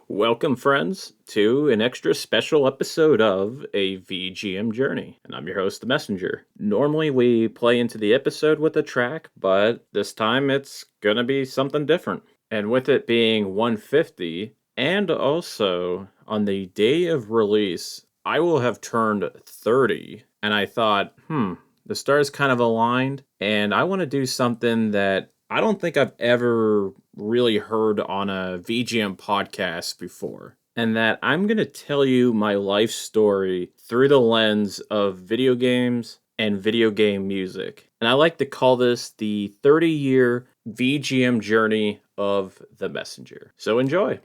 Welcome, friends, to an extra special episode of a VGM Journey. And I'm your host, The Messenger. Normally, we play into the episode with a track, but this time it's gonna be something different. And with it being 150, and also on the day of release, I will have turned 30. And I thought, the stars kind of aligned, and I want to do something that I don't think I've ever really heard on a VGM podcast before. And that I'm going to tell you my life story through the lens of video games and video game music. And I like to call this the 30-year VGM journey of the Messenger. So enjoy.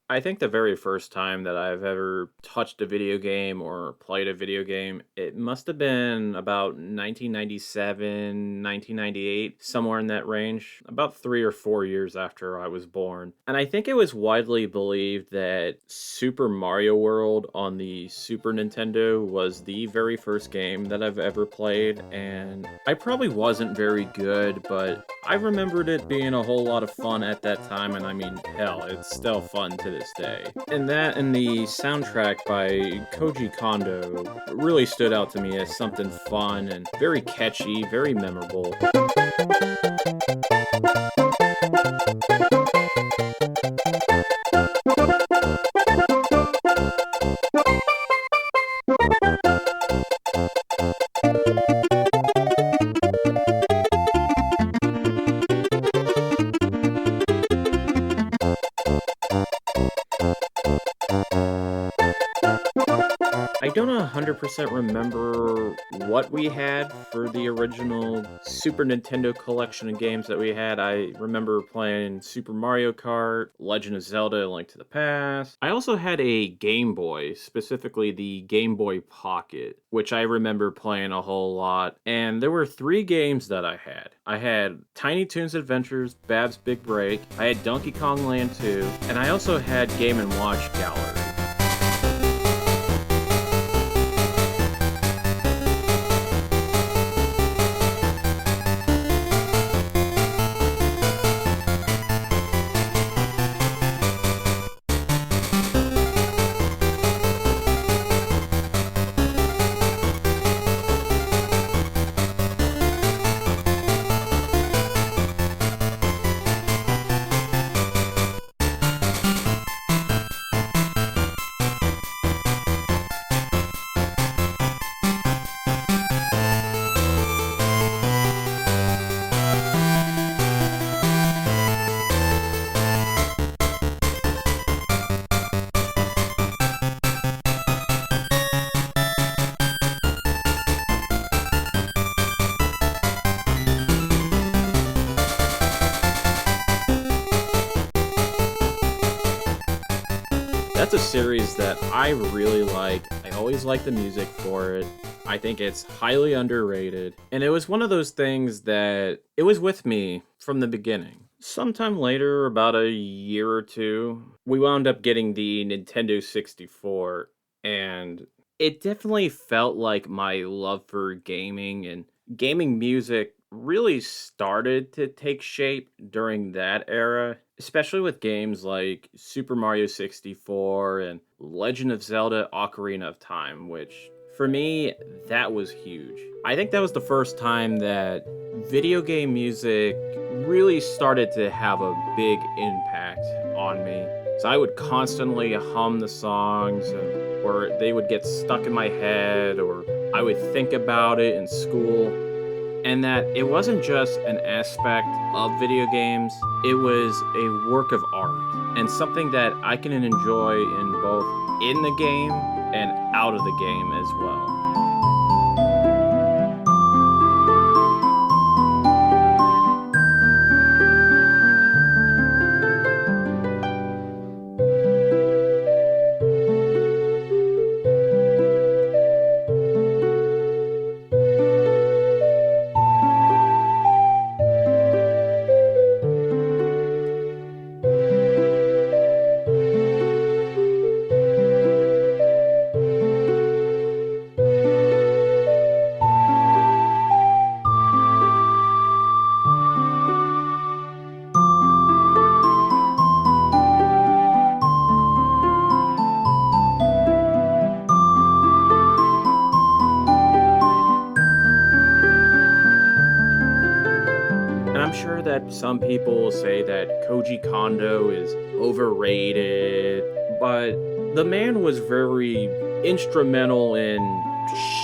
I think the very first time that I've ever touched a video game or played a video game, it must have been about 1997, 1998, somewhere in that range, about 3 or 4 years after I was born. And I think it was widely believed that Super Mario World on the Super Nintendo was the very first game that I've ever played, and I probably wasn't very good, but I remembered it being a whole lot of fun at that time, and I mean, hell, it's still fun to this day. And that and the soundtrack by Koji Kondo really stood out to me as something fun and very catchy, very memorable. I don't 100% remember what we had for the original Super Nintendo collection of games that we had. I remember playing Super Mario Kart, Legend of Zelda: A Link to the Past. I also had a Game Boy, specifically the Game Boy Pocket, which I remember playing a whole lot. And there were 3 games that I had. I had Tiny Toons Adventures, Bab's Big Break, I had Donkey Kong Land 2, and I also had Game & Watch Gallery. That's a series that I really like. I always like the music for it. I think it's highly underrated. And it was one of those things that it was with me from the beginning. Sometime later, about a year or two, we wound up getting the Nintendo 64, and it definitely felt like my love for gaming and gaming music really started to take shape during that era, especially with games like Super Mario 64 and Legend of Zelda: Ocarina of Time, which for me, that was huge. I think that was the first time that video game music really started to have a big impact on me. So I would constantly hum the songs, or they would get stuck in my head, or I would think about it in school. And that it wasn't just an aspect of video games, it was a work of art, and something that I can enjoy in both in the game and out of the game as well. that some people say that Koji Kondo is overrated, but the man was very instrumental in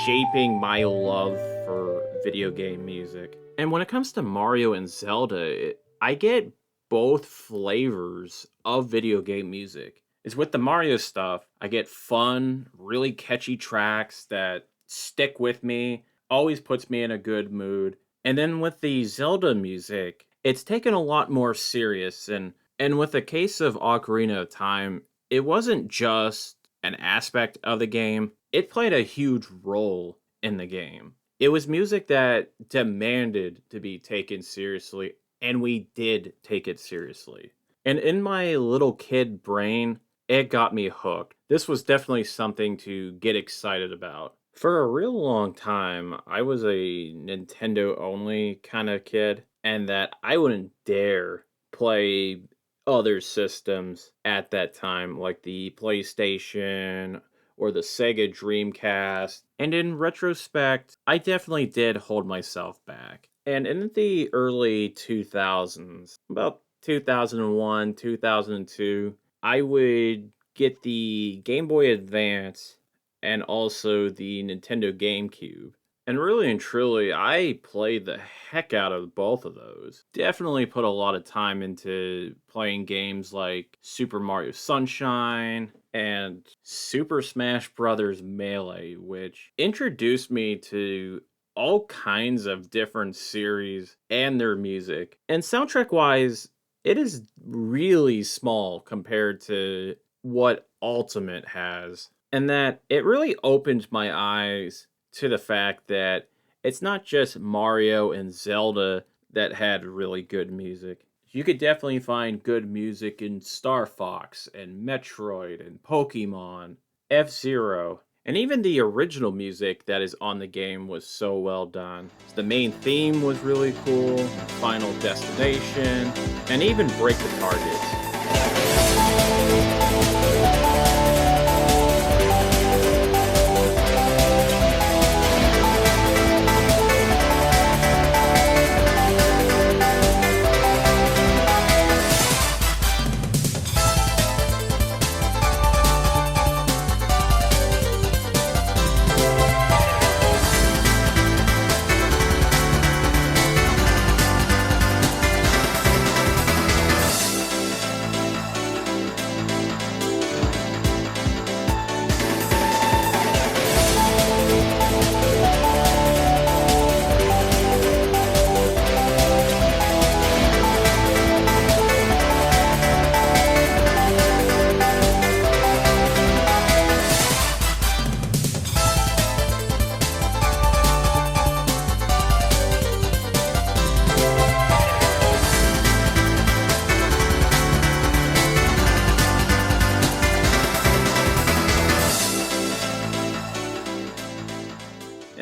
shaping my love for video game music. And when it comes to Mario and Zelda, I get both flavors of video game music. Is with the Mario stuff, I get fun, really catchy tracks that stick with me, always puts me in a good mood. And then with the Zelda music, it's taken a lot more serious, and with the case of Ocarina of Time, it wasn't just an aspect of the game, it played a huge role in the game. It was music that demanded to be taken seriously, and we did take it seriously. And in my little kid brain, it got me hooked. This was definitely something to get excited about. For a real long time, I was a Nintendo only kind of kid, and that I wouldn't dare play other systems at that time, like the PlayStation or the Sega Dreamcast. And in retrospect, I definitely did hold myself back. And in the early 2000s, about 2001, 2002, I would get the Game Boy Advance and also the Nintendo GameCube. And really and truly, I played the heck out of both of those. Definitely put a lot of time into playing games like Super Mario Sunshine and Super Smash Bros. Melee, which introduced me to all kinds of different series and their music. And soundtrack wise, it is really small compared to what Ultimate has. And that it really opened my eyes to the fact that it's not just Mario and Zelda that had really good music. You could definitely find good music in Star Fox and Metroid and Pokemon, F-Zero, and even the original music that is on the game was so well done. The main theme was really cool, Final Destination, and even Break the Target.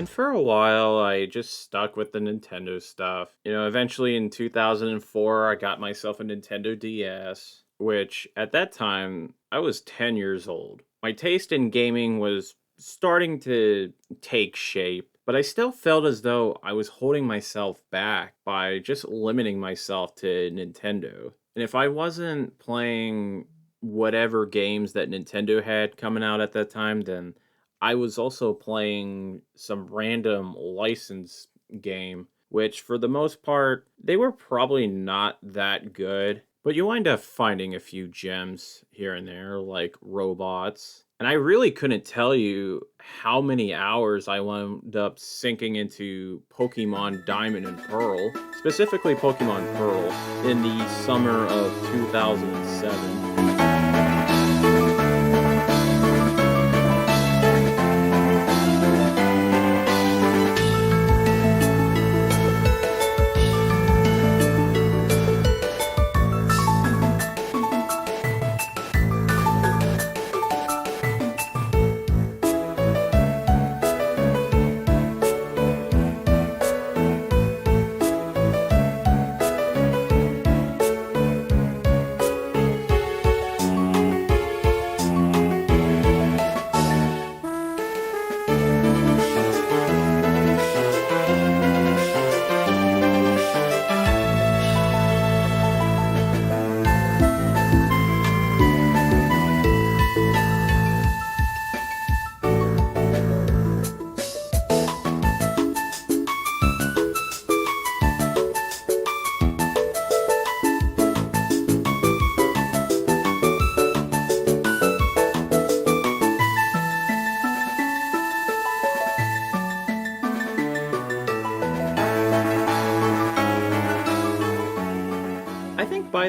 For a while, I just stuck with the Nintendo stuff. Eventually in 2004, I got myself a Nintendo DS, which at that time, I was 10 years old. My taste in gaming was starting to take shape, but I still felt as though I was holding myself back by just limiting myself to Nintendo. And if I wasn't playing whatever games that Nintendo had coming out at that time, then I was also playing some random license game, which for the most part, they were probably not that good, but you wind up finding a few gems here and there, like robots. And I really couldn't tell you how many hours I wound up sinking into Pokemon Diamond and Pearl, specifically Pokemon Pearl, in the summer of 2007.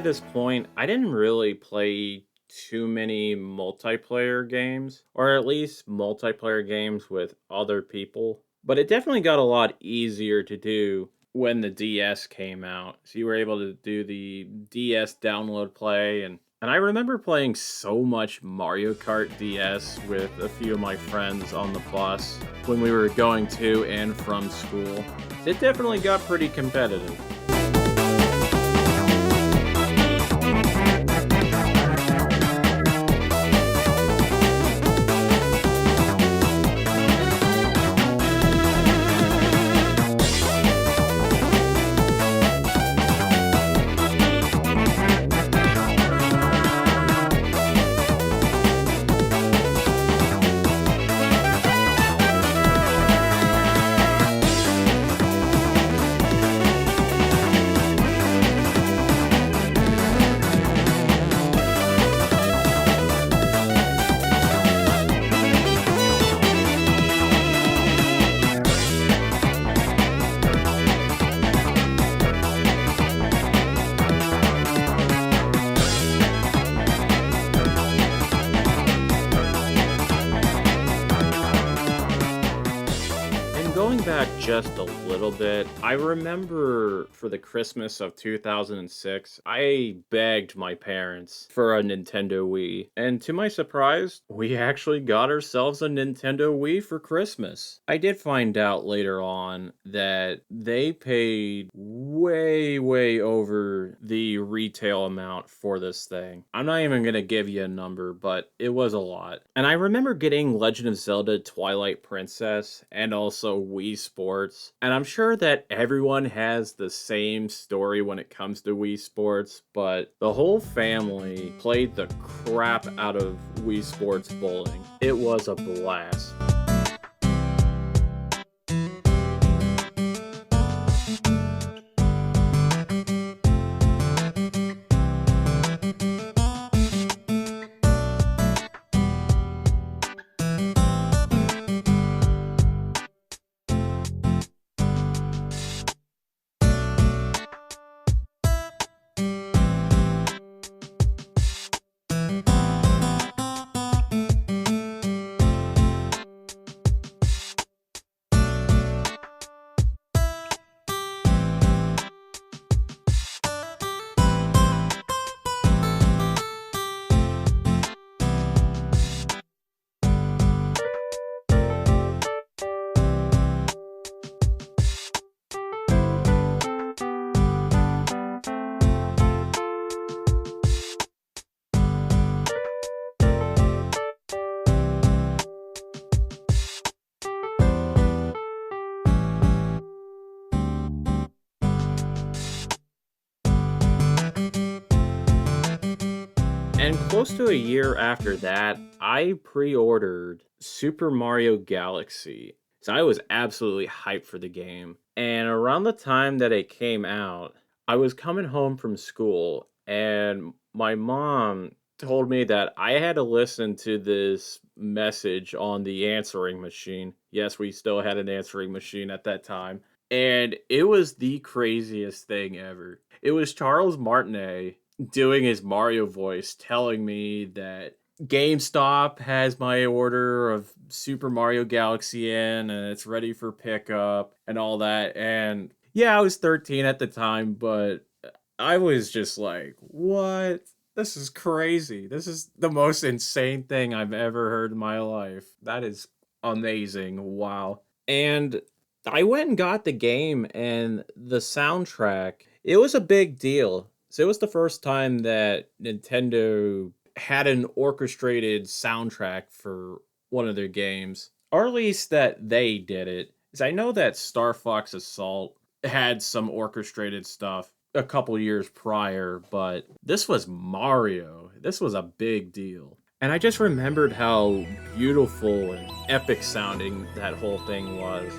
by this point, I didn't really play too many multiplayer games, or at least multiplayer games with other people. But it definitely got a lot easier to do when the DS came out. So you were able to do the DS download play, and I remember playing so much Mario Kart DS with a few of my friends on the bus when we were going to and from school. It definitely got pretty competitive. Going back just a little bit, I remember for the Christmas of 2006, I begged my parents for a Nintendo Wii. And to my surprise, we actually got ourselves a Nintendo Wii for Christmas. I did find out later on that they paid way over the retail amount for this thing. I'm not even going to give you a number, but it was a lot. And I remember getting Legend of Zelda Twilight Princess and also Wii Sports. And I'm sure that everyone has the same story when it comes to Wii Sports, but the whole family played the crap out of Wii Sports bowling. It was a blast. And close to a year after that, I pre-ordered Super Mario Galaxy. So I was absolutely hyped for the game. And around the time that it came out, I was coming home from school and my mom told me that I had to listen to this message on the answering machine. Yes, we still had an answering machine at that time. And it was the craziest thing ever. It was Charles Martinet doing his Mario voice telling me that GameStop has my order of Super Mario Galaxy in and it's ready for pickup and all that. And yeah, I was 13 at the time, but I was just like, what? This is crazy. This is the most insane thing I've ever heard in my life. That is amazing. Wow. And I went and got the game and the soundtrack. It was a big deal. So it was the first time that Nintendo had an orchestrated soundtrack for one of their games. Or at least that they did it. Because I know that Star Fox Assault had some orchestrated stuff a couple years prior, but this was Mario. This was a big deal. And I just remembered how beautiful and epic sounding that whole thing was.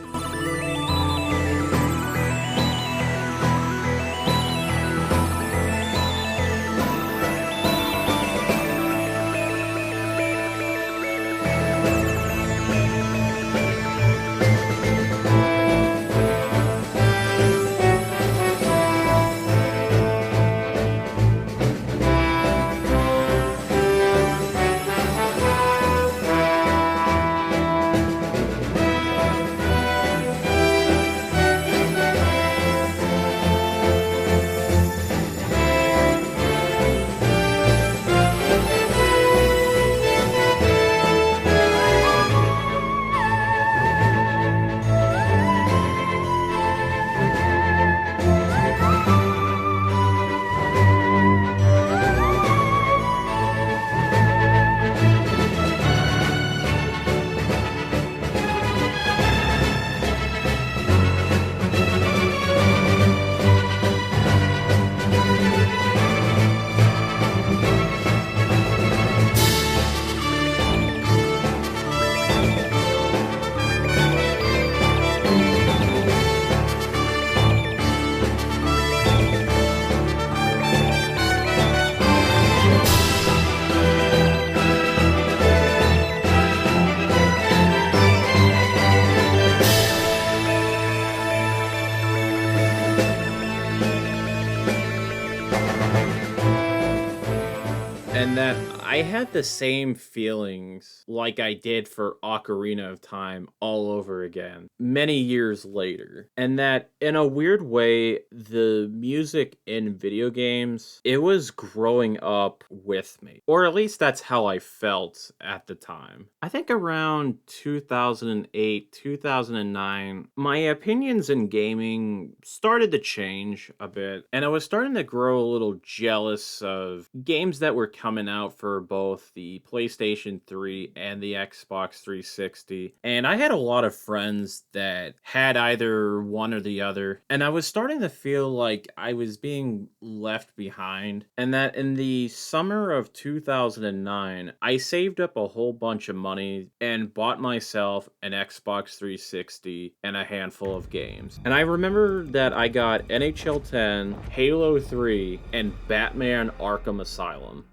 I had the same feelings like I did for Ocarina of Time all over again many years later. And that in a weird way, the music in video games, it was growing up with me. Or at least that's how I felt at the time. I think around 2008, 2009, my opinions in gaming started to change a bit. And I was starting to grow a little jealous of games that were coming out for both the PlayStation 3 and the Xbox 360. And I had a lot of friends that had either one or the other. And I was starting to feel like I was being left behind. And that in the summer of 2009, I saved up a whole bunch of money and bought myself an Xbox 360 and a handful of games. And I remember that I got NHL 10, Halo 3, and Batman Arkham Asylum.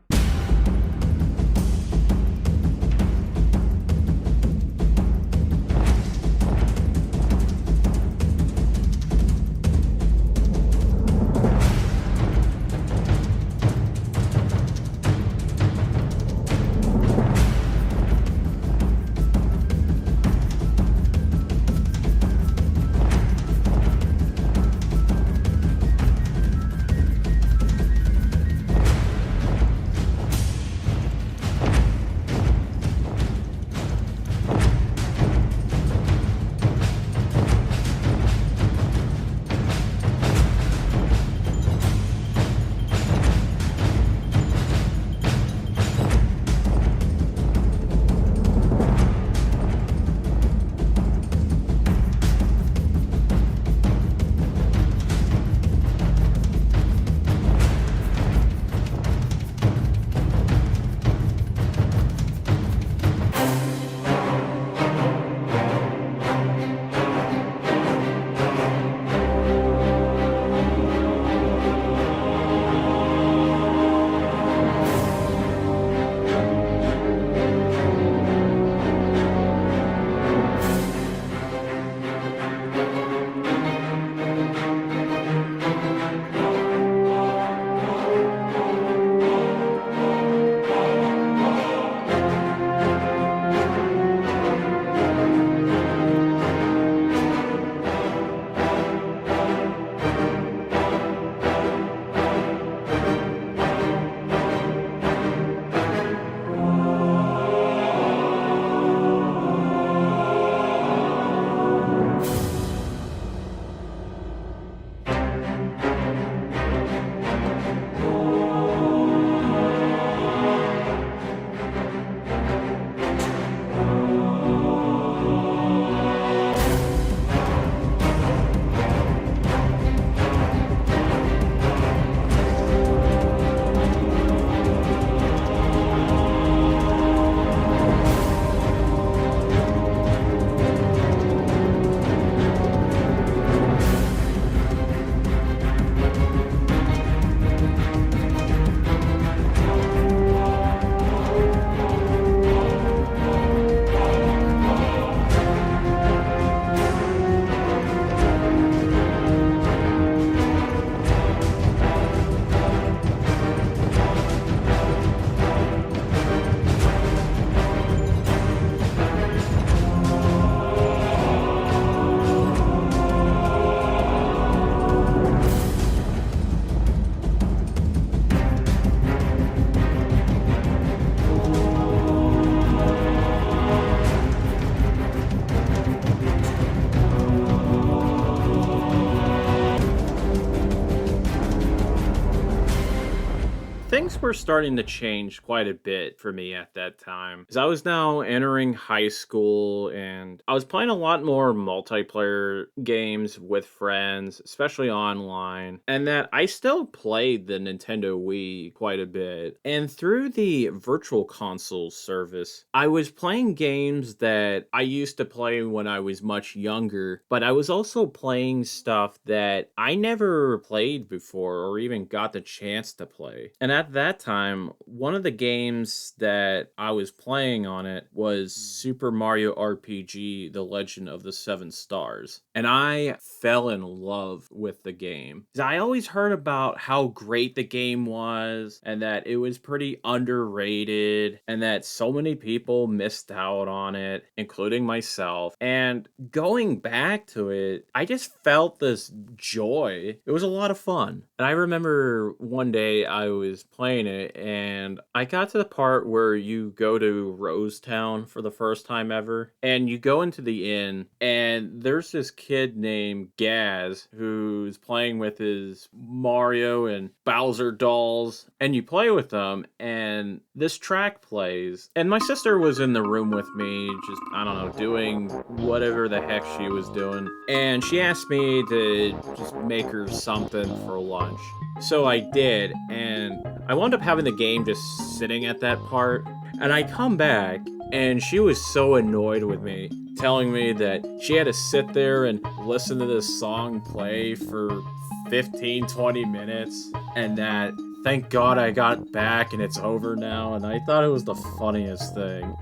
Things were starting to change quite a bit for me at that time. As I was now entering high school and I was playing a lot more multiplayer games with friends, especially online, and that I still played the Nintendo Wii quite a bit. And through the Virtual Console service, I was playing games that I used to play when I was much younger, but I was also playing stuff that I never played before or even got the chance to play. And at that that time, one of the games that I was playing on it was Super Mario RPG: The Legend of the Seven Stars. And I fell in love with the game. 'Cause I always heard about how great the game was and that it was pretty underrated and that so many people missed out on it, including myself. And going back to it, I just felt this joy. It was a lot of fun. And I remember one day I was playing it and I got to the part where you go to Rosetown for the first time ever. And you go into the inn and there's this kid named Gaz who's playing with his Mario and Bowser dolls. And you play with them and this track plays. And my sister was in the room with me, just, I don't know, doing whatever the heck she was doing. And she asked me to just make her something for lunch. So I did, and I wound up having the game just sitting at that part. And I come back, and she was so annoyed with me, telling me that she had to sit there and listen to this song play for 15, 20 minutes, and that thank God I got back and it's over now. And I thought it was the funniest thing.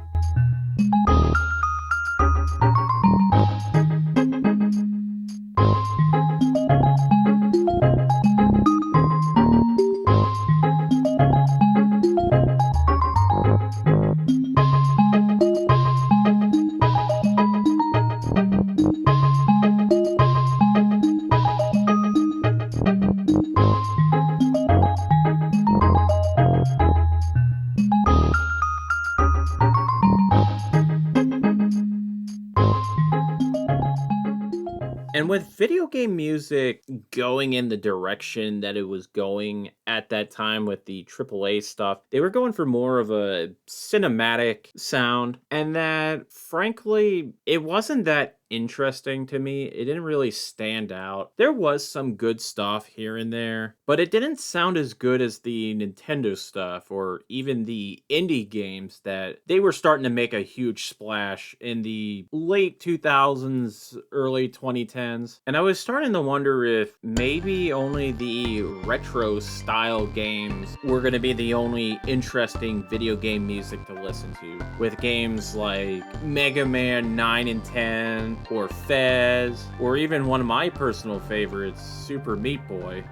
And with video game music going in the direction that it was going at that time with the AAA stuff, they were going for more of a cinematic sound. And that, frankly, it wasn't that interesting to me. It didn't really stand out. There was some good stuff here and there, but it didn't sound as good as the Nintendo stuff or even the indie games that they were starting to make a huge splash in the late 2000s, early 2010s. And I was starting to wonder if maybe only the retro style games were going to be the only interesting video game music to listen to, with games like Mega Man 9 and 10 or Fez, or even one of my personal favorites, Super Meat Boy.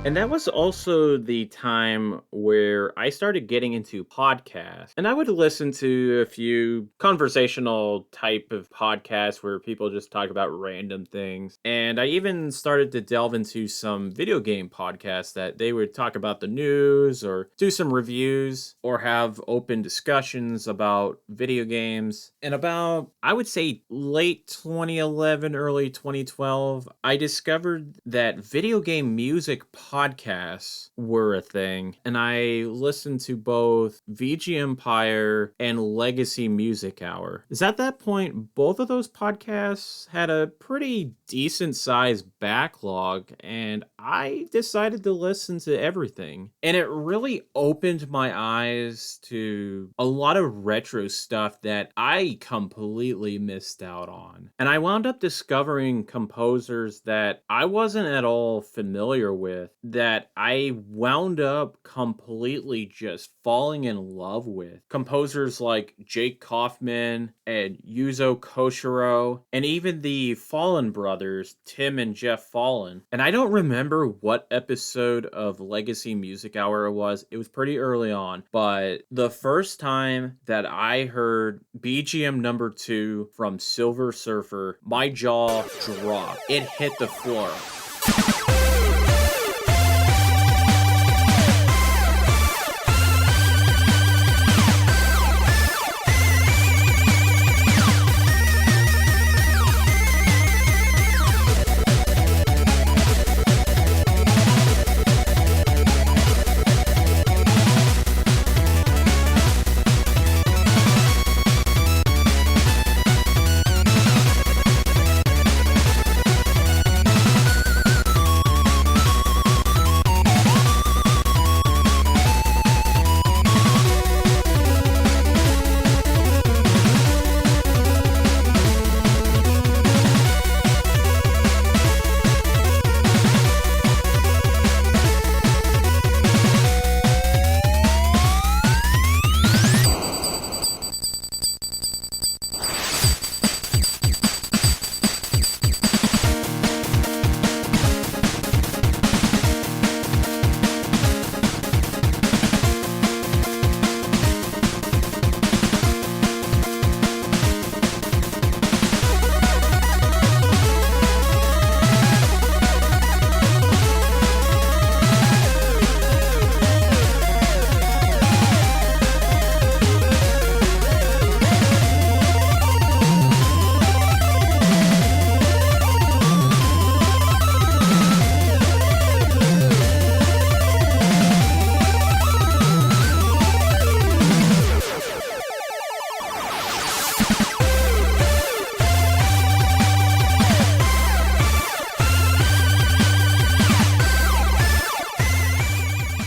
And that was also the time where I started getting into podcasts. And I would listen to a few conversational type of podcasts where people just talk about random things. And I even started to delve into some video game podcasts that they would talk about the news or do some reviews or have open discussions about video games. And about, I would say, late 2011, early 2012, I discovered that video game music podcasts were a thing, and I listened to both VG Empire and Legacy Music Hour. Is at that point, both of those podcasts had a pretty decent sized backlog, and I decided to listen to everything. And it really opened my eyes to a lot of retro stuff that I completely missed out on. And I wound up discovering composers that I wasn't at all familiar with that I wound up completely just falling in love with. Composers like Jake Kaufman and Yuzo Koshiro, and even the Fallen brothers, Tim and Jeff Fallen. And I don't remember what episode of Legacy Music Hour it was. It was pretty early on, but the first time that I heard BGM number 2 from Silver Surfer, my jaw dropped. It hit the floor.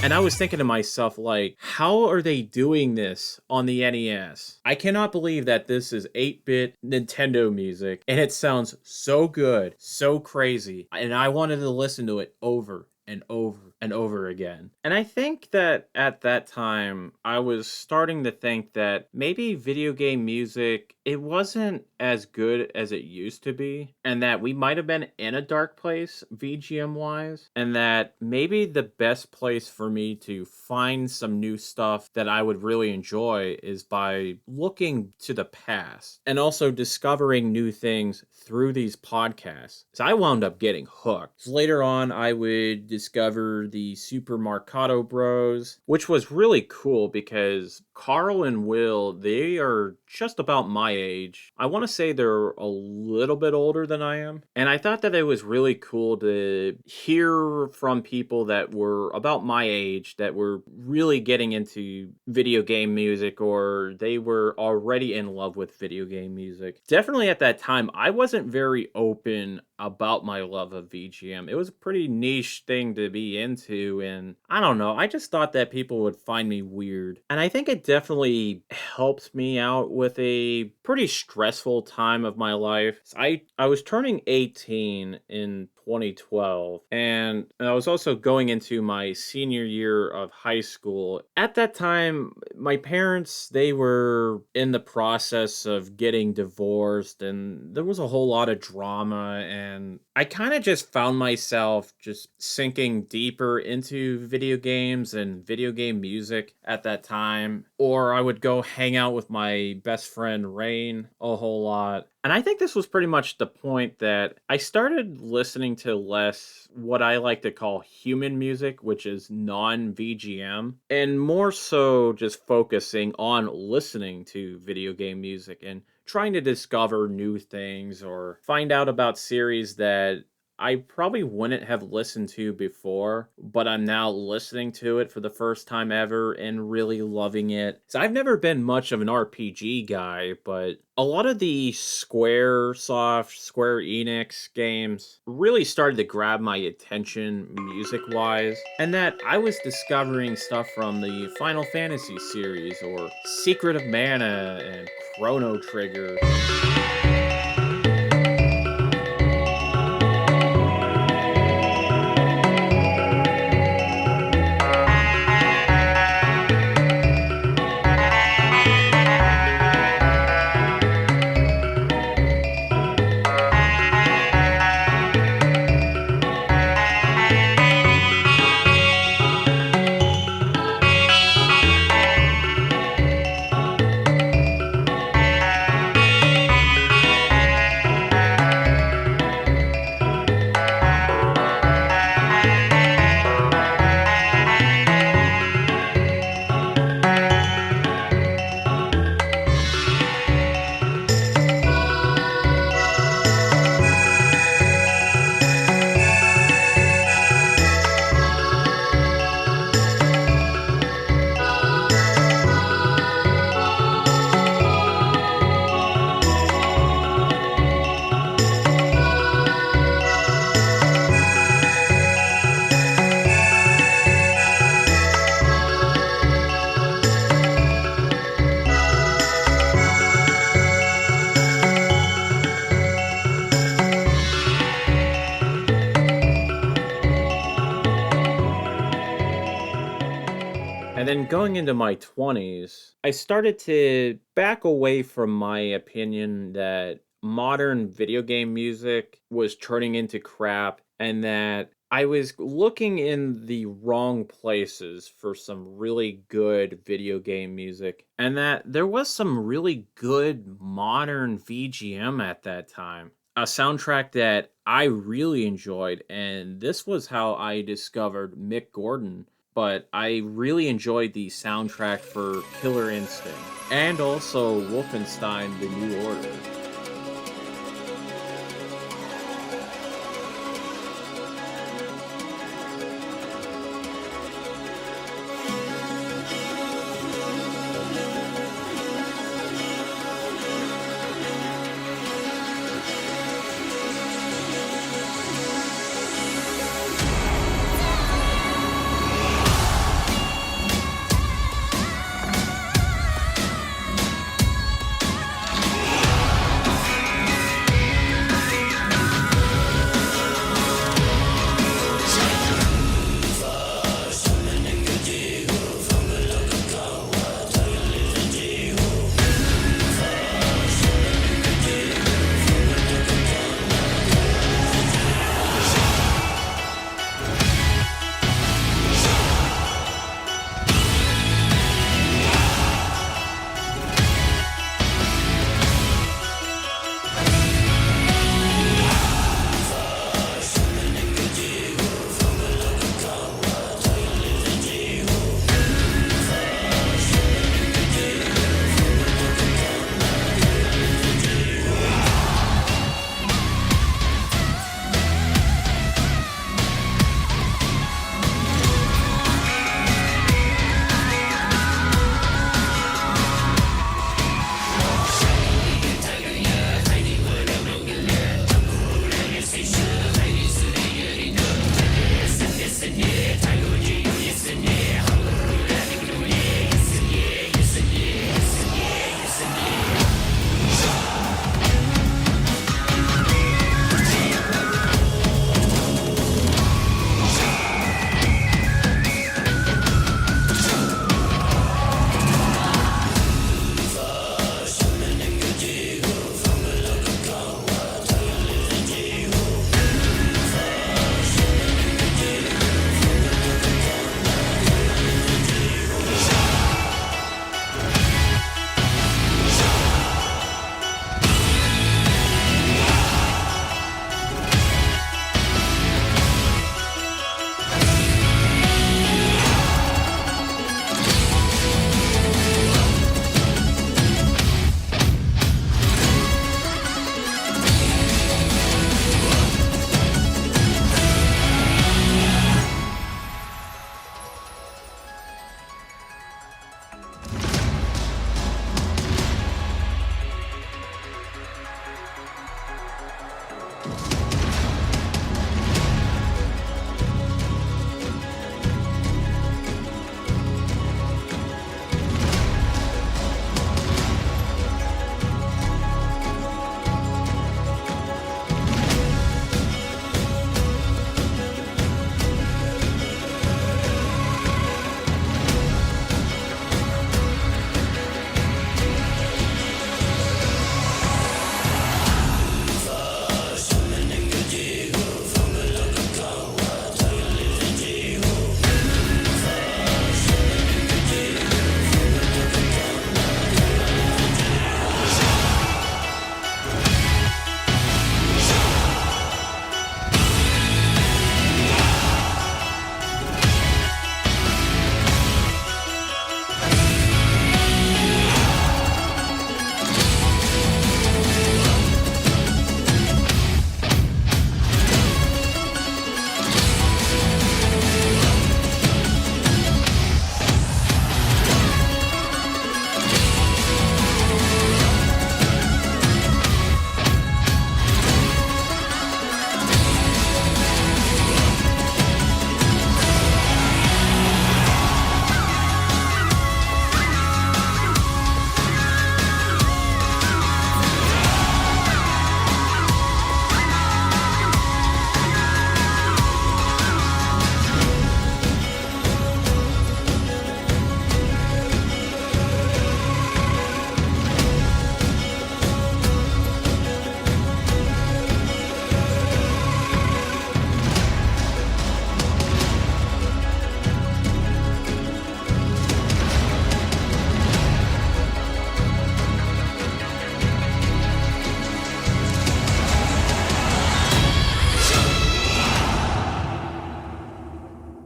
And I was thinking to myself, like, how are they doing this on the NES? I cannot believe that this is 8-bit Nintendo music, and it sounds so good, so crazy, and I wanted to listen to it over and over and over again. And I think that at that time, I was starting to think that maybe video game music, it wasn't as good as it used to be, and that we might have been in a dark place, VGM wise, and that maybe the best place for me to find some new stuff that I would really enjoy is by looking to the past and also discovering new things through these podcasts. So I wound up getting hooked. So later on, I would discover the Super Marcato Bros, which was really cool because Carl and Will, they are just about my age. I want to say they're a little bit older than I am. And I thought that it was really cool to hear from people that were about my age that were really getting into video game music, or they were already in love with video game music. Definitely at that time, I wasn't very open about my love of VGM. It was a pretty niche thing to be into, and I don't know, I just thought that people would find me weird. And I think it definitely helped me out with a pretty stressful time of my life. I was turning 18 in 2012, and I was also going into my senior year of high school. At that time, my parents, they were in the process of getting divorced, and there was a whole lot of drama, and I kind of just found myself just sinking deeper into video games and video game music at that time. Or I would go hang out with my best friend Rain a whole lot. And I think this was pretty much the point that I started listening to less what I like to call human music, which is non-VGM, and more so just focusing on listening to video game music and trying to discover new things or find out about series that I probably wouldn't have listened to before, but I'm now listening to it for the first time ever and really loving it. So I've never been much of an RPG guy, but a lot of the Square Enix games really started to grab my attention music-wise, and that I was discovering stuff from the Final Fantasy series or Secret of Mana and Chrono Trigger. going into my 20s, I started to back away from my opinion that modern video game music was turning into crap and that I was looking in the wrong places for some really good video game music, and that there was some really good modern VGM at that time. A soundtrack that I really enjoyed, and this was how I discovered Mick Gordon. But I really enjoyed the soundtrack for Killer Instinct and also Wolfenstein: The New Order.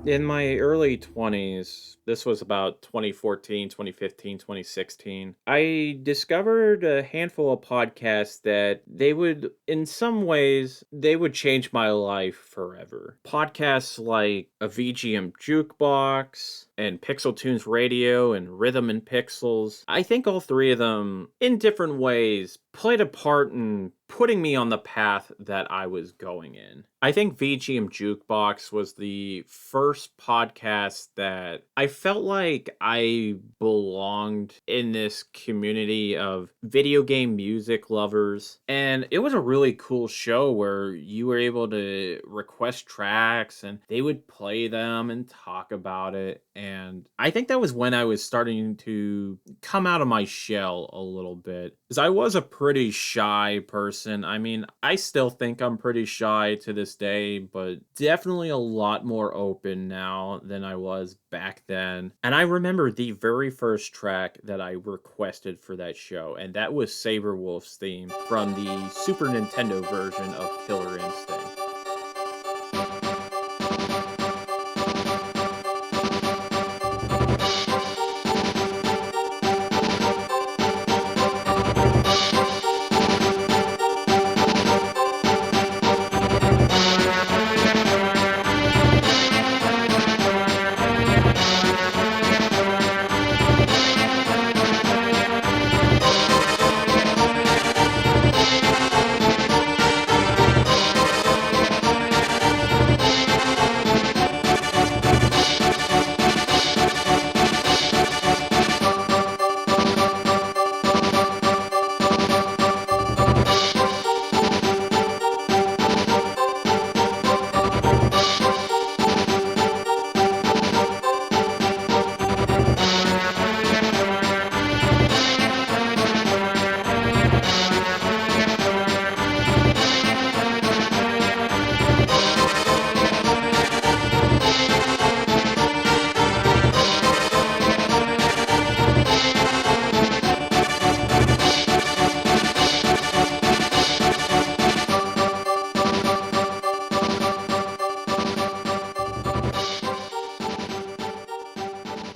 In my early 20s, this was about 2014, 2015, 2016. I discovered a handful of podcasts that they would, in some ways, they would change my life forever. Podcasts like a VGM Jukebox and Pixel Tunes Radio and Rhythm and Pixels. I think all three of them, in different ways, played a part in putting me on the path that I was going in. I think VGM Jukebox was the first podcast that I felt like I belonged in this community of video game music lovers. And it was a really cool show where you were able to request tracks and they would play them and talk about it. And I think that was when I was starting to come out of my shell a little bit. Because I was a pretty shy person. I mean, I still think I'm pretty shy to this day, but definitely a lot more open now than I was back then. And I remember the very first track that I requested for that show, and that was Saberwolf's theme from the Super Nintendo version of Killer Instinct.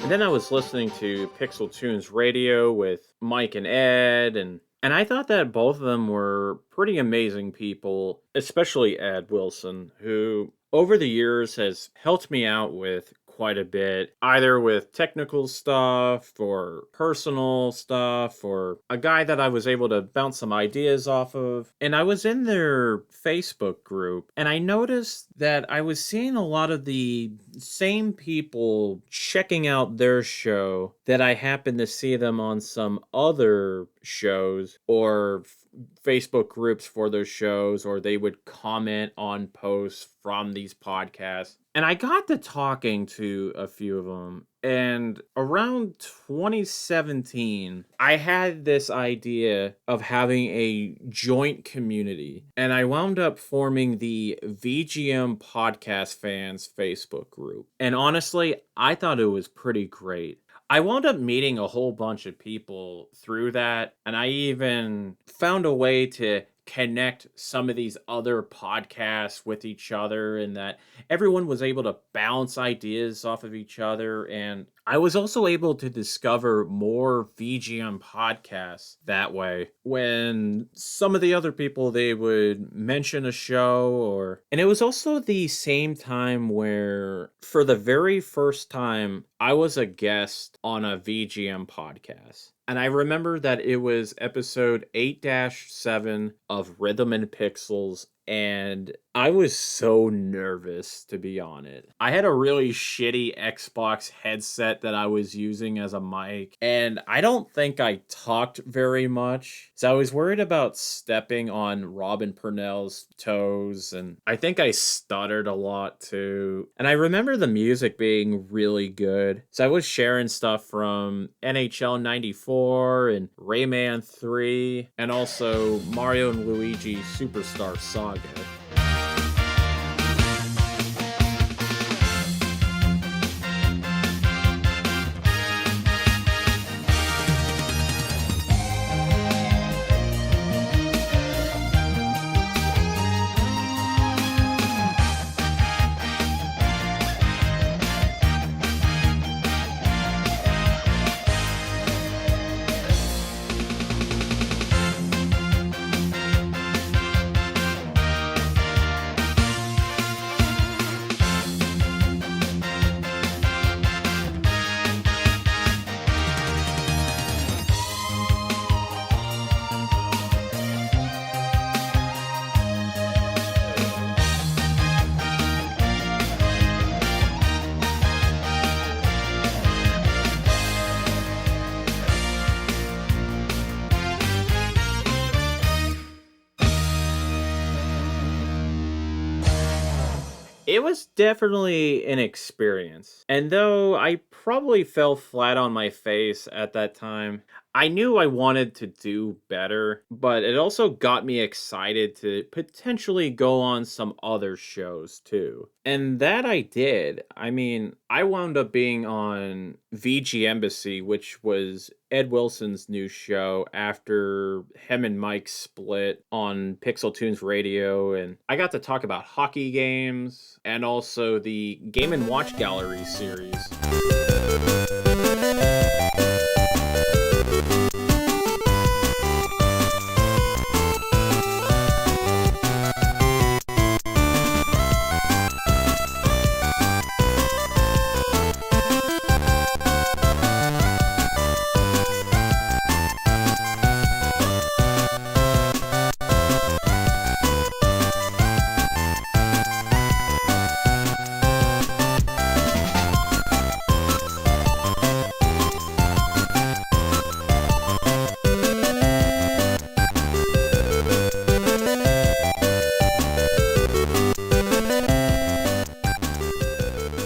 Then I was listening to Pixel Tunes Radio with Mike and Ed, and I thought that both of them were pretty amazing people, especially Ed Wilson, who over the years has helped me out with quite a bit, either with technical stuff or personal stuff, or a guy that I was able to bounce some ideas off of. And I was in their Facebook group, and I noticed that I was seeing a lot of the same people checking out their show that I happened to see them on some other shows or Facebook groups for those shows, or they would comment on posts from these podcasts. And I got to talking to a few of them. And around 2017, I had this idea of having a joint community. And I wound up forming the VGM Podcast Fans Facebook group. And honestly, I thought it was pretty great. I wound up meeting a whole bunch of people through that, and I even found a way to connect some of these other podcasts with each other, and that everyone was able to bounce ideas off of each other. And I was also able to discover more VGM podcasts that way. When some of the other people, they would mention a show, and it was also the same time where for the very first time I was a guest on a VGM podcast. And I remember that it was episode 8-7 of Rhythm and Pixels, and I was so nervous to be on it. I had a really shitty Xbox headset that I was using as a mic, and I don't think I talked very much, so I was worried about stepping on Robin Purnell's toes, and I think I stuttered a lot too. And I remember the music being really good, so I was sharing stuff from NHL 94 and Rayman 3, and also Mario and Luigi Superstar Saga. It was definitely an experience. And though I probably fell flat on my face at that time, I knew I wanted to do better, but it also got me excited to potentially go on some other shows too. And that I did. I mean, I wound up being on VG Embassy, which was Ed Wilson's new show after him and Mike split on Pixel Tunes Radio. And I got to talk about hockey games and also the Game and Watch Gallery series.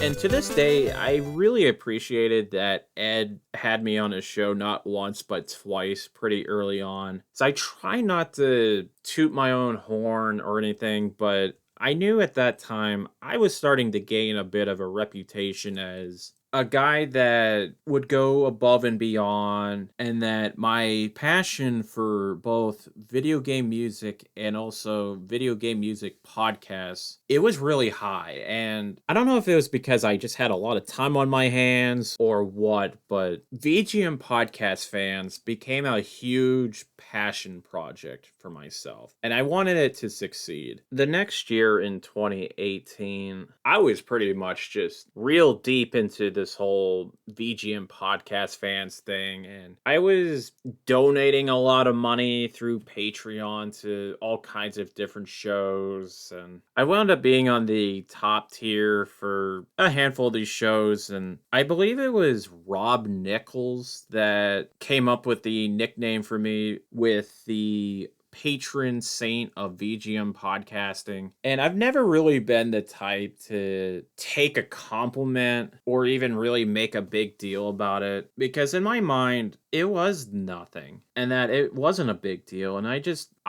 And to this day, I really appreciated that Ed had me on his show not once but twice pretty early on. So I try not to toot my own horn or anything, but I knew at that time I was starting to gain a bit of a reputation as a guy that would go above and beyond, and that my passion for both video game music and also video game music podcasts, it was really high. And I don't know if it was because I just had a lot of time on my hands or what, but VGM podcast fans became a huge passion project for myself, and I wanted it to succeed. The next year in 2018, I was pretty much just real deep into this whole VGM podcast fans thing, and I was donating a lot of money through Patreon to all kinds of different shows, and I wound up being on the top tier for a handful of these shows. And I believe it was Rob Nichols that came up with the nickname for me with the patron saint of VGM podcasting. And I've never really been the type to take a compliment or even really make a big deal about it, because in my mind, it was nothing and that it wasn't a big deal. And I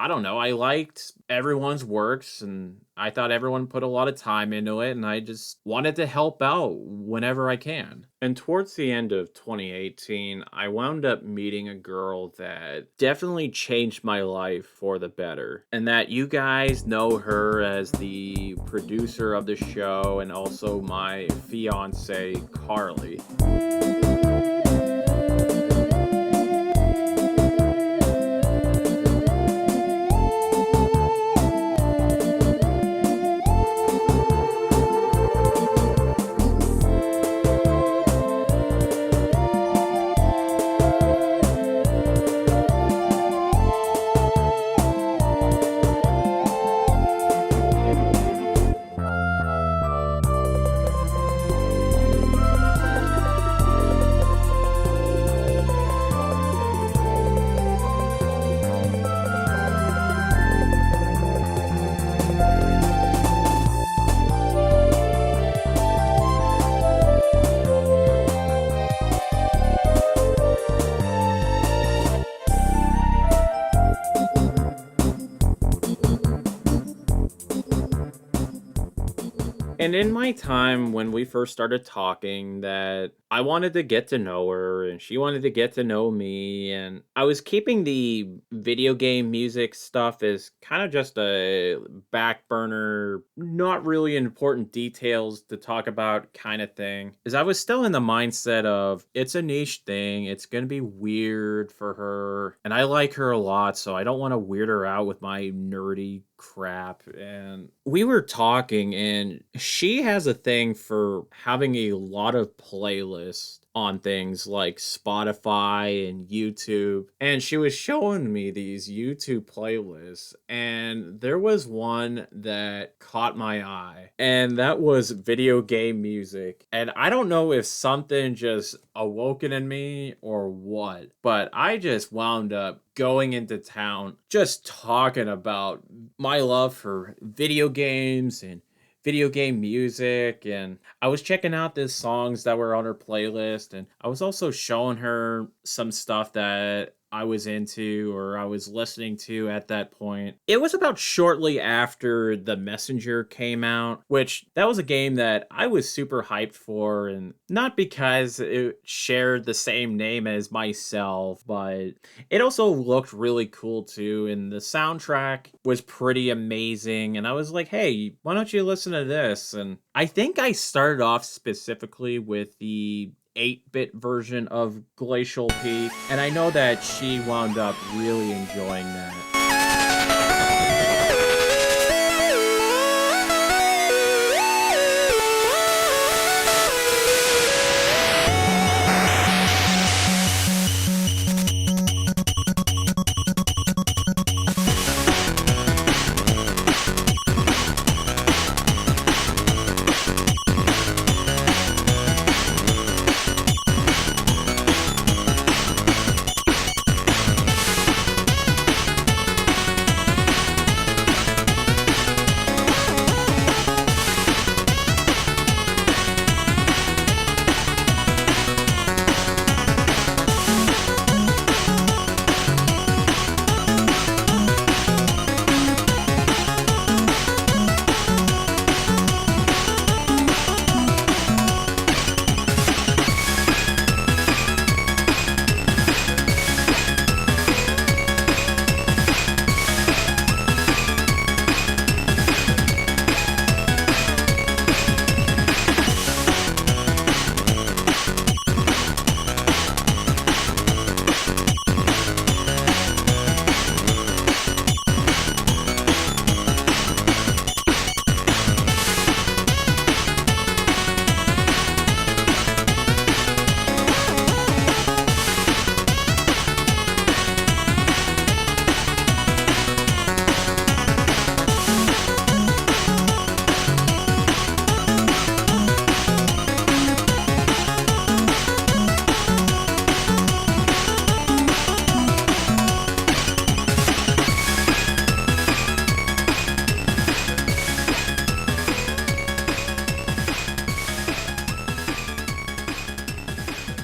don't know, I liked everyone's works and I thought everyone put a lot of time into it, and I just wanted to help out whenever I can. And towards the end of 2018, I wound up meeting a girl that definitely changed my life for the better. And that you guys know her as the producer of the show and also my fiance, Carly. And in my time when we first started talking, that I wanted to get to know her and she wanted to get to know me, and I was keeping the video game music stuff as kind of just a back burner, not really important details to talk about kind of thing. As I was still in the mindset of it's a niche thing, it's going to be weird for her, and I like her a lot, so I don't want to weird her out with my nerdy crap. And we were talking, and she has a thing for having a lot of playlists on things like Spotify and YouTube. And she was showing me these YouTube playlists, and there was one that caught my eye, and that was video game music. And I don't know if something just awoken in me or what, but I just wound up going into town just talking about my love for video games and video game music, and I was checking out the songs that were on her playlist, and I was also showing her some stuff that I was into or I was listening to at that point. It was about shortly after The Messenger came out, which that was a game that I was super hyped for, and not because it shared the same name as myself, but it also looked really cool too, and the soundtrack was pretty amazing. And I was like, hey, why don't you listen to this? And I think I started off specifically with the 8-bit version of Glacial Peak, and I know that she wound up really enjoying that.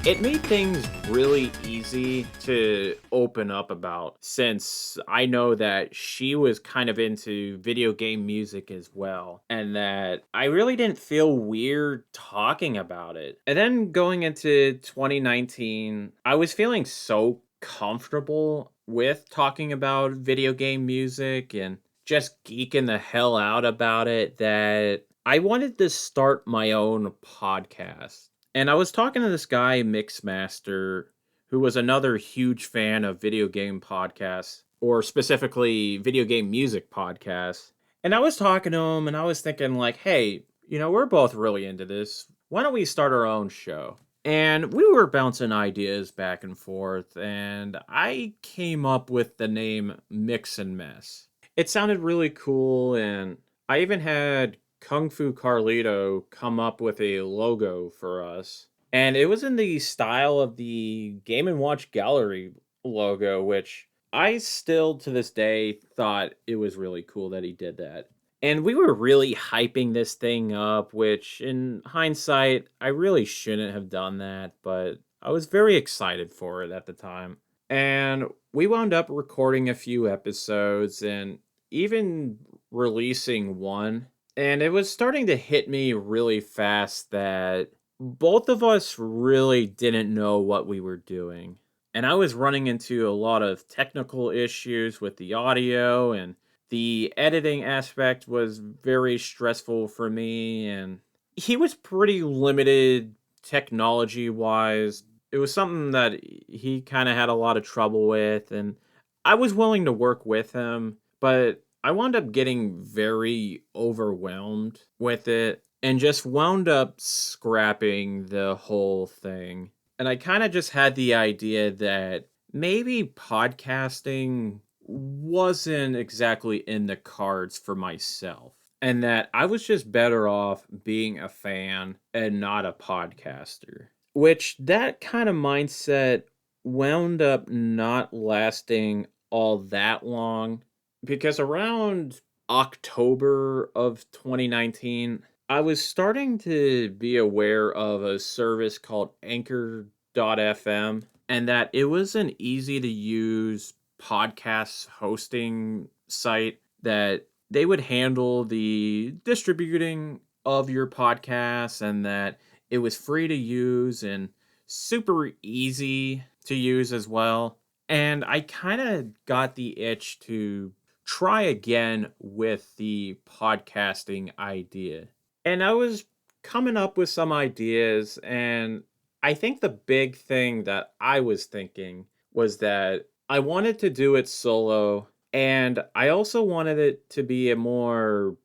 It made things really easy to open up about since I know that she was kind of into video game music as well, and that I really didn't feel weird talking about it. And then going into 2019, I was feeling so comfortable with talking about video game music and just geeking the hell out about it that I wanted to start my own podcast. And I was talking to this guy, Mixmaster, who was another huge fan of video game podcasts, or specifically video game music podcasts. And I was talking to him and I was thinking, like, hey, we're both really into this. Why don't we start our own show? And we were bouncing ideas back and forth, and I came up with the name Mix and Mess. It sounded really cool, and I even had Kung Fu Carlito come up with a logo for us. And it was in the style of the Game& Watch Gallery logo, which I still to this day thought it was really cool that he did that. And we were really hyping this thing up, which in hindsight, I really shouldn't have done that, but I was very excited for it at the time. And we wound up recording a few episodes and even releasing one. And it was starting to hit me really fast that both of us really didn't know what we were doing. And I was running into a lot of technical issues with the audio, and the editing aspect was very stressful for me. And he was pretty limited technology wise. It was something that he kind of had a lot of trouble with, and I was willing to work with him, but I wound up getting very overwhelmed with it and just wound up scrapping the whole thing. And I kind of just had the idea that maybe podcasting wasn't exactly in the cards for myself, and that I was just better off being a fan and not a podcaster. Which that kind of mindset wound up not lasting all that long, because around October of 2019, I was starting to be aware of a service called Anchor.fm, and that it was an easy to use podcast hosting site that they would handle the distributing of your podcasts, and that it was free to use and super easy to use as well. And I kind of got the itch to try again with the podcasting idea. And I was coming up with some ideas, and I think the big thing that I was thinking was that I wanted to do it solo, and I also wanted it to be a more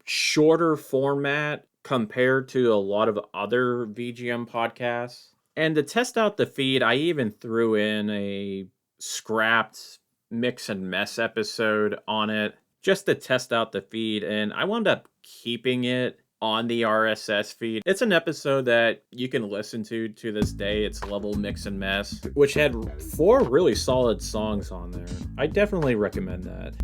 shorter format compared to a lot of other VGM podcasts. And to test out the feed, I even threw in a scrapped mix and mess episode on it just to test out the feed, and I wound up keeping it on the RSS feed. It's an episode that you can listen to this day. It's Level Mix and Mess, which had 4 really solid songs on there. I definitely recommend that.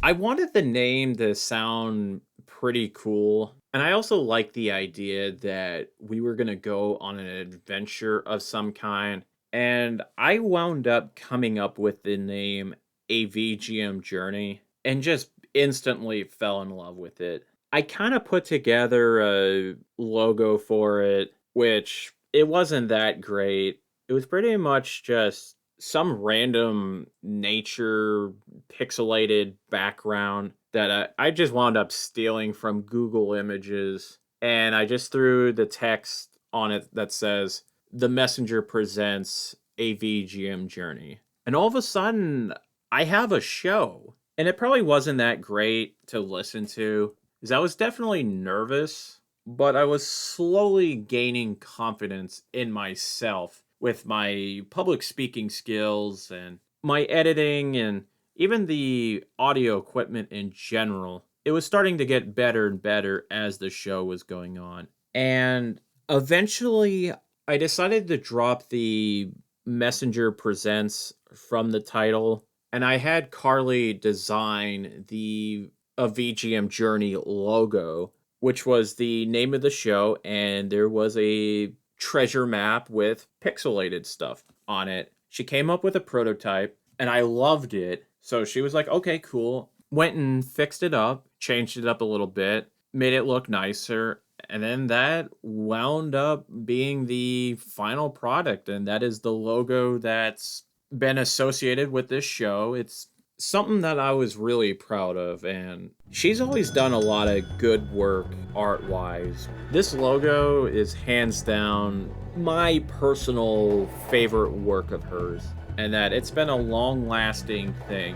I wanted the name to sound pretty cool. And I also like the idea that we were going to go on an adventure of some kind. And I wound up coming up with the name A VGM Journey and just instantly fell in love with it. I kind of put together a logo for it, which it wasn't that great. It was pretty much just some random nature pixelated background that I just wound up stealing from Google Images. And I just threw the text on it that says, "The Messenger presents a VGM Journey." And all of a sudden, I have a show. And it probably wasn't that great to listen to, because I was definitely nervous, but I was slowly gaining confidence in myself with my public speaking skills and my editing and even the audio equipment in general. It was starting to get better and better as the show was going on. And eventually, I decided to drop the Messenger Presents from the title, and I had Carly design the a VGM Journey logo, which was the name of the show, and there was a treasure map with pixelated stuff on it. She came up with a prototype, and I loved it. So she was like, okay, cool. Went and fixed it up, changed it up a little bit, made it look nicer, and then that wound up being the final product, and that is the logo that's been associated with this show. It's something that I was really proud of, and she's always done a lot of good work art-wise. This logo is hands down my personal favorite work of hers, and that it's been a long-lasting thing.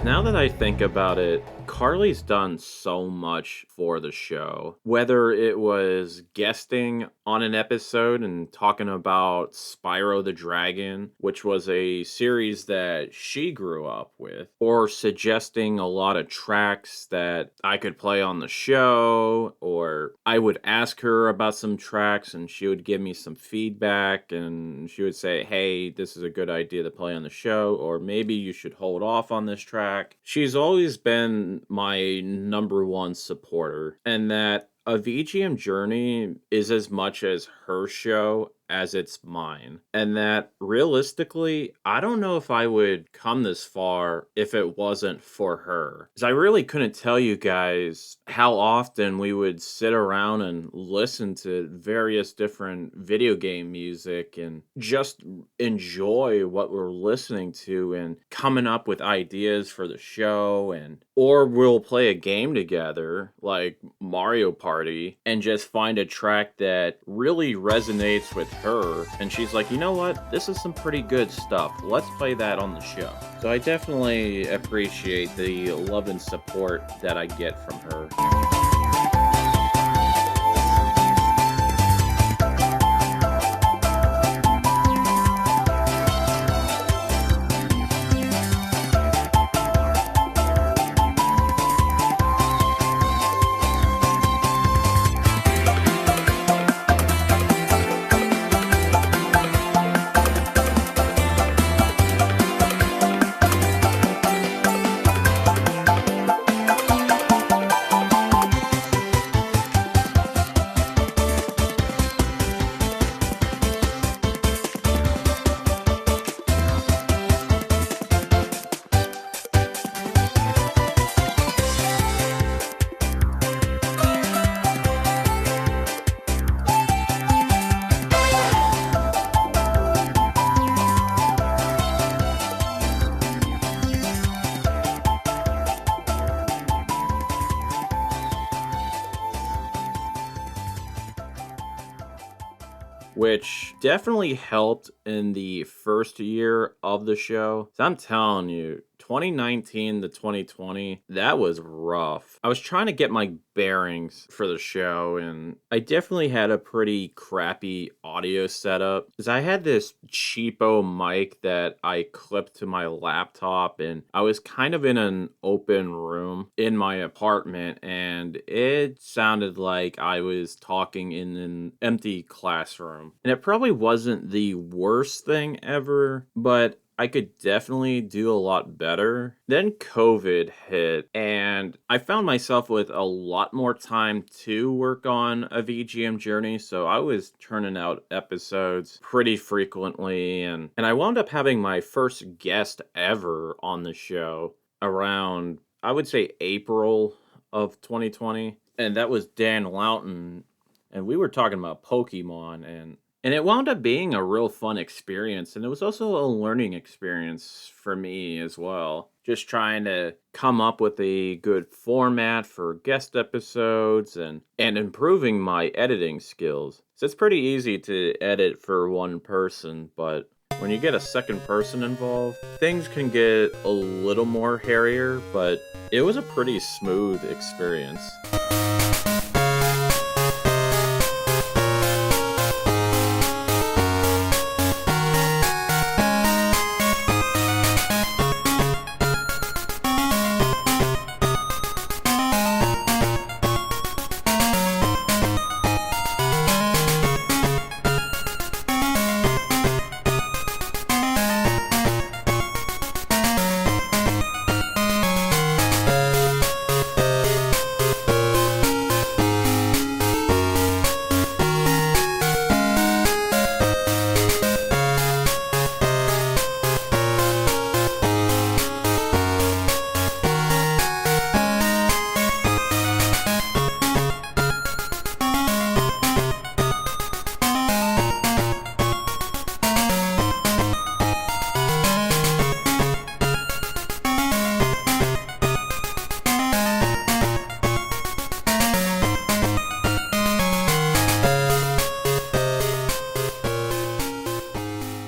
Now that I think about it, Carly's done so much for the show. Whether it was guesting on an episode and talking about Spyro the Dragon, which was a series that she grew up with, or suggesting a lot of tracks that I could play on the show, or I would ask her about some tracks and she would give me some feedback and she would say, hey, this is a good idea to play on the show, or maybe you should hold off on this track. She's always been my number one supporter, and that a VGM journey is as much as her show as it's mine. And that realistically, I don't know if I would come this far if it wasn't for her. Because I really couldn't tell you guys how often we would sit around and listen to various different video game music and just enjoy what we're listening to and coming up with ideas for the show, and or we'll play a game together like Mario Party and just find a track that really resonates with her, and she's like, you know what, this is some pretty good stuff, let's play that on the show. So I definitely appreciate the love and support that I get from her. Which definitely helped in the first year of the show. So I'm telling you, 2019 to 2020, that was rough. I was trying to get my bearings for the show, and I definitely had a pretty crappy audio setup because I had this cheapo mic that I clipped to my laptop, and I was kind of in an open room in my apartment, and it sounded like I was talking in an empty classroom. And it probably wasn't the worst thing ever, but I could definitely do a lot better. Then COVID hit, and I found myself with a lot more time to work on a VGM journey, so I was turning out episodes pretty frequently, and I wound up having my first guest ever on the show around, I would say, April of 2020, and that was Dan Loughton, and we were talking about Pokemon, and And it wound up being a real fun experience, and it was also a learning experience for me as well. Just trying to come up with a good format for guest episodes and improving my editing skills. So it's pretty easy to edit for one person, but when you get a second person involved, things can get a little more hairier, but it was a pretty smooth experience.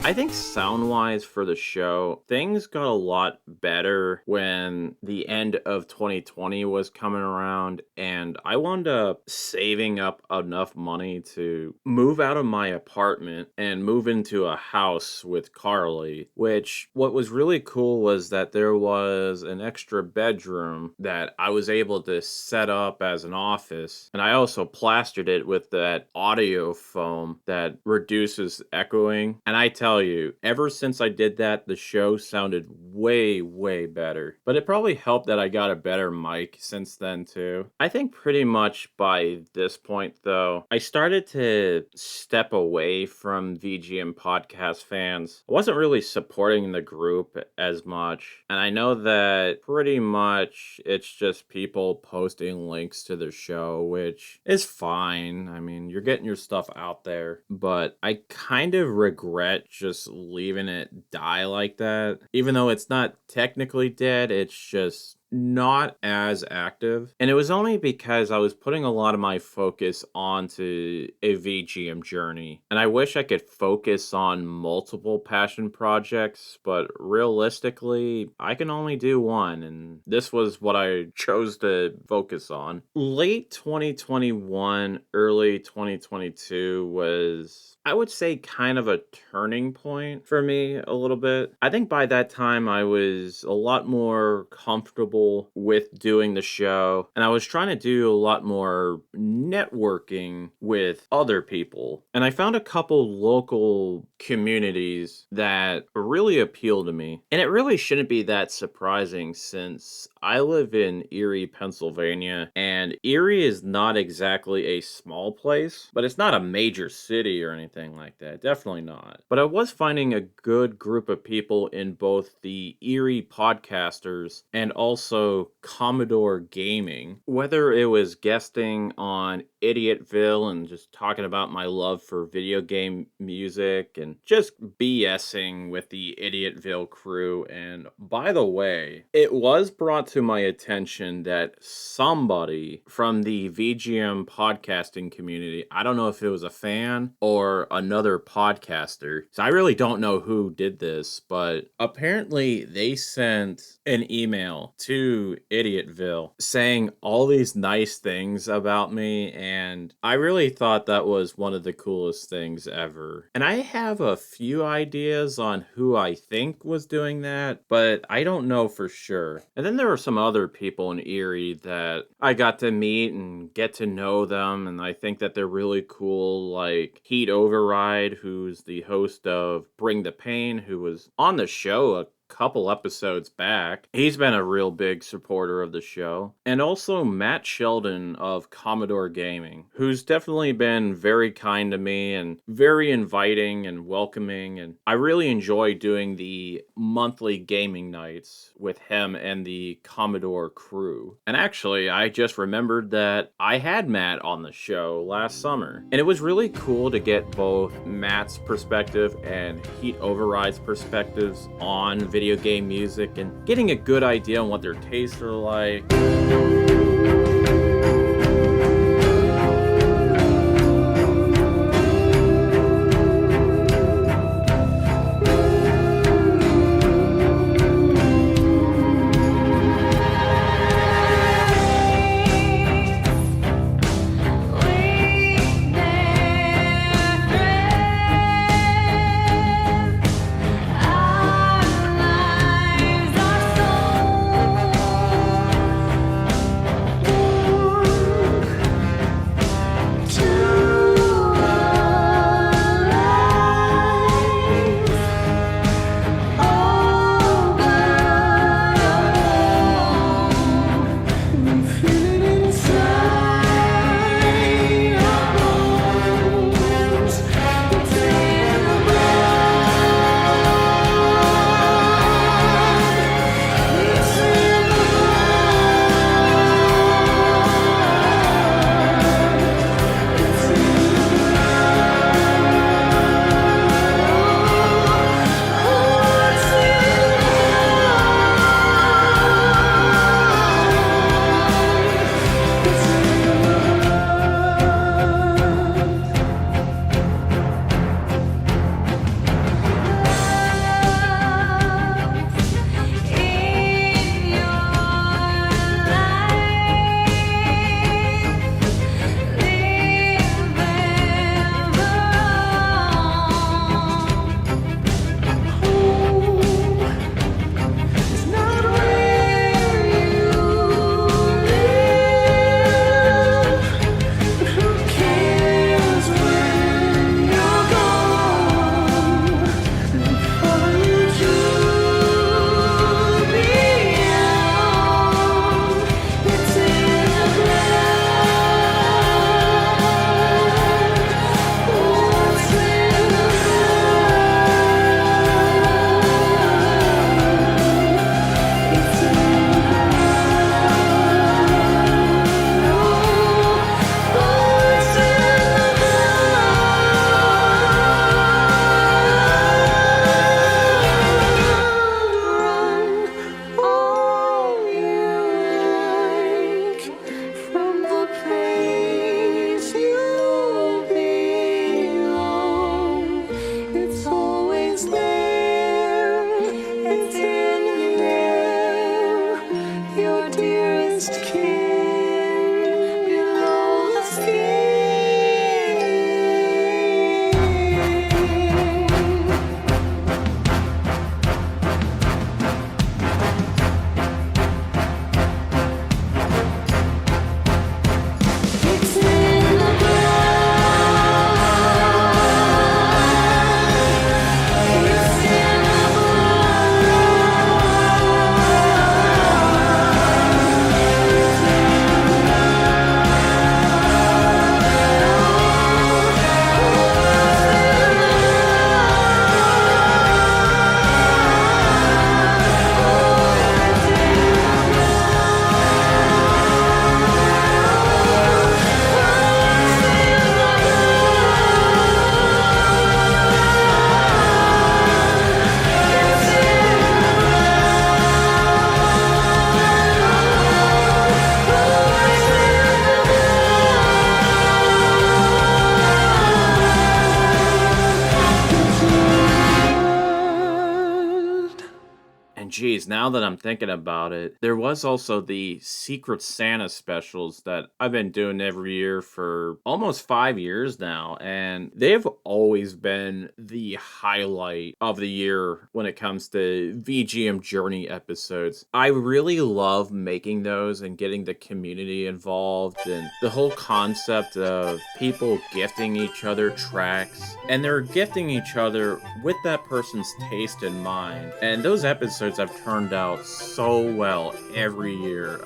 I think sound wise for the show, things got a lot better when the end of 2020 was coming around, and I wound up saving up enough money to move out of my apartment and move into a house with Carly. Which, what was really cool was that there was an extra bedroom that I was able to set up as an office, and I also plastered it with that audio foam that reduces echoing. And I tell you, ever since I did that, the show sounded way, way better. But it probably helped that I got a better mic since then, too. I think pretty much by this point, though, I started to step away from VGM podcast fans. I wasn't really supporting the group as much. And I know that pretty much it's just people posting links to the show, which is fine. I mean, you're getting your stuff out there. But I kind of regret just leaving it die like that. Even though it's not technically dead, it's just not as active. And it was only because I was putting a lot of my focus onto a VGM journey. And I wish I could focus on multiple passion projects, but realistically, I can only do one. And this was what I chose to focus on. Late 2021, early 2022 was, I would say, kind of a turning point for me a little bit. I think by that time I was a lot more comfortable with doing the show, and I was trying to do a lot more networking with other people. And I found a couple local communities that really appeal to me. And it really shouldn't be that surprising since I live in Erie, Pennsylvania, and Erie is not exactly a small place, but it's not a major city or anything like that. Definitely not. But I was finding a good group of people in both the Erie podcasters and also Commodore Gaming. Whether it was guesting on Idiotville and just talking about my love for video game music and just BSing with the Idiotville crew. And by the way, it was brought to my attention that somebody from the VGM podcasting community, I don't know if it was a fan or another podcaster, so I really don't know who did this, but apparently they sent an email to Idiotville saying all these nice things about me, and I really thought that was one of the coolest things ever. And I have a few ideas on who I think was doing that, but I don't know for sure. And then there were some other people in Erie that I got to meet and get to know them, and I think that they're really cool, like Heat Override, who's the host of Bring the Pain, who was on the show a couple episodes back. He's been a real big supporter of the show. And also Matt Sheldon of Commodore Gaming, who's definitely been very kind to me and very inviting and welcoming. And I really enjoy doing the monthly gaming nights with him and the Commodore crew. And actually, I just remembered that I had Matt on the show last summer. And it was really cool to get both Matt's perspective and Heat Override's perspectives on video game music and getting a good idea on what their tastes are like. geez, now that I'm thinking about it, there was also the Secret Santa specials that I've been doing every year for almost 5 years now, and they've always been the highlight of the year when it comes to VGM Journey episodes. I really love making those and getting the community involved, and the whole concept of people gifting each other tracks, and they're gifting each other with that person's taste in mind. And those episodes have turned out so well every year.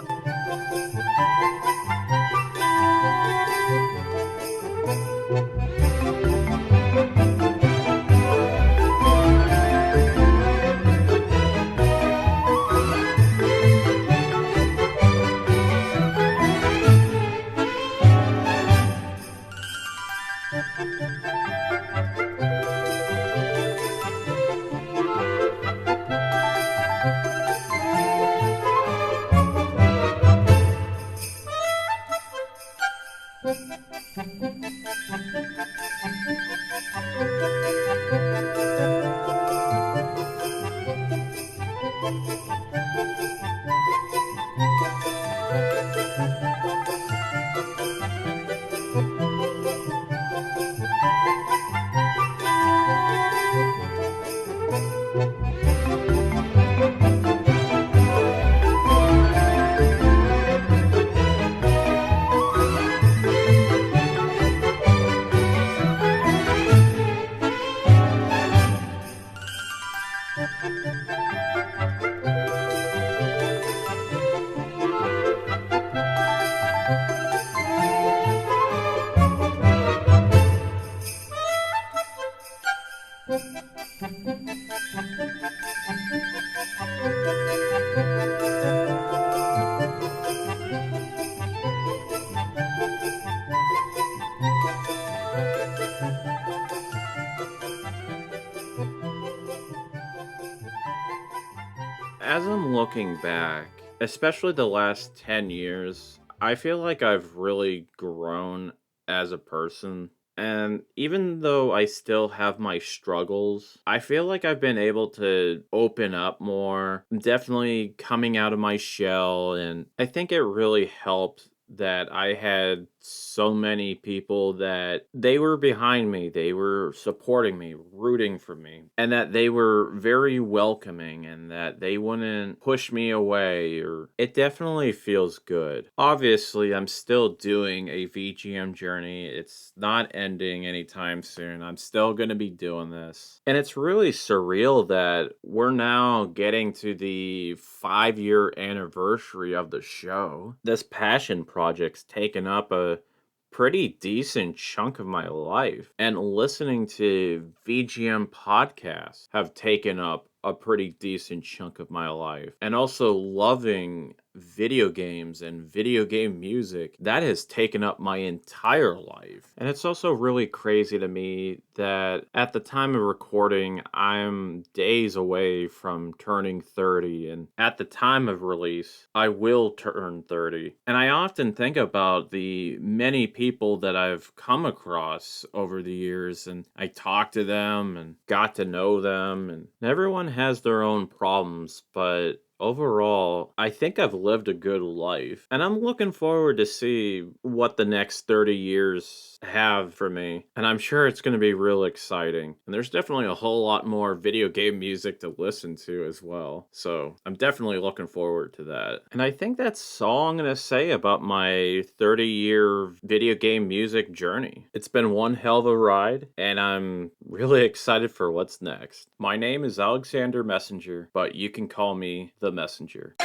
As I'm looking back, especially the last 10 years, I feel like I've really grown as a person. And even though I still have my struggles, I feel like I've been able to open up more. I'm definitely coming out of my shell, and I think it really helped that I had so many people that they were behind me, they were supporting me, rooting for me, and that they were very welcoming and that they wouldn't push me away, or it definitely feels good. Obviously, I'm still doing a VGM journey. It's not ending anytime soon. I'm still going to be doing this. And it's really surreal that we're now getting to the 5 year anniversary of the show. This passion project's taken up a pretty decent chunk of my life. And listening to VGM podcasts have taken up a pretty decent chunk of my life. And also loving video games and video game music, that has taken up my entire life. And it's also really crazy to me that at the time of recording, I'm days away from turning 30. And at the time of release, I will turn 30. And I often think about the many people that I've come across over the years, and I talked to them and got to know them, and everyone has their own problems, but overall, I think I've lived a good life, and I'm looking forward to see what the next 30 years have for me, and I'm sure it's going to be real exciting. And there's definitely a whole lot more video game music to listen to as well, so I'm definitely looking forward to that. And I think that's all I'm going to say about my 30-year video game music journey. It's been one hell of a ride, and I'm really excited for what's next. My name is Alexander Messenger, but you can call me the Messenger.